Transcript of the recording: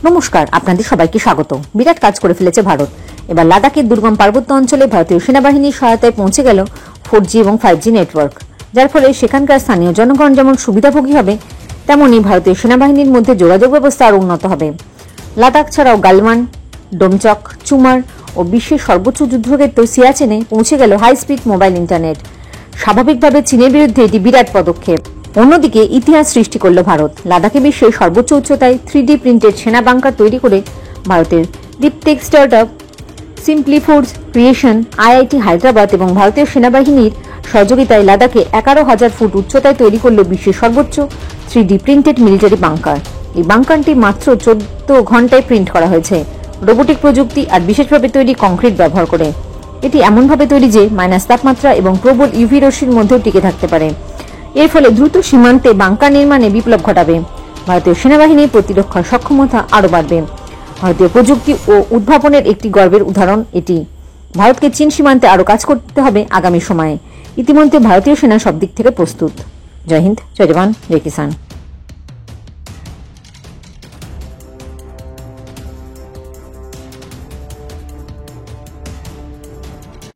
নমস্কার, আপনাদের সবাইকে স্বাগত। বিরাট কাজ করে ফেলেছে ভারত। এবার লাদাখের দুর্গম পার্বত্য অঞ্চলে ভারতীয় সেনাবাহিনীর সহায়তায় পৌঁছে গেল 4G এবং 5G নেটওয়ার্ক, যার ফলে সেখানকার স্থানীয় জনগণ যেমন সুবিধাভোগী হবে, তেমনই ভারতীয় সেনাবাহিনীর মধ্যে যোগাযোগ ব্যবস্থা আরও উন্নত হবে। লাদাখ ছাড়াও গালওয়ান, ডোমচক, চুমার ও বিশ্বের সর্বোচ্চ যুদ্ধক্ষেত্র সিয়াচেনে পৌঁছে গেল হাই স্পিড মোবাইল ইন্টারনেট। স্বাভাবিকভাবে চীনের বিরুদ্ধে এটি বিরাট পদক্ষেপ। অন্যদিকে ইতিহাস সৃষ্টি করল ভারত। লাদাখে বিশ্বের সর্বোচ্চ উচ্চতায় 3D প্রিন্টেড সেনা বাংকার তৈরি করে ভারতের deeptech startup simply force creation, IIT Hyderabad এবং ভারতীয় সেনাবাহিনীর সহযোগিতায় লাদাখে 11,000 ফুট উচ্চতায় তৈরি করল বিশ্বের সর্বোচ্চ 3D প্রিন্টেড মিলিটারি বাংকার। এই বাংকারটি মাত্র 14 ঘন্টায় প্রিন্ট করা হয়েছে রোবোটিক প্রযুক্তি আর বিশেষভাবে তৈরি কংক্রিট ব্যবহার করে। এটি এমনভাবে তৈরি যে মাইনাস তাপমাত্রা এবং প্রবল ইউভি রশ্মির মধ্যেও টিকে থাকতে পারে। এর ফলে দ্রুত সীমান্তে বাংকার নির্মাণে বিপ্লব ঘটাবে। ভারতীয় সেনাবাহিনীর প্রতিরক্ষার সক্ষমতা আরও বাড়বে। ভারতীয় প্রযুক্তি ও উদ্ভাবনের একটি গর্বের উদাহরণ এটি। ভারতকে চীন সীমান্তে আরও কাজ করতে হবে আগামী সময়ে। ইতিমধ্যে ভারতীয় সেনা সব দিক থেকে প্রস্তুত। জয় হিন্দ, জয় জওয়ান, জয় কিষান।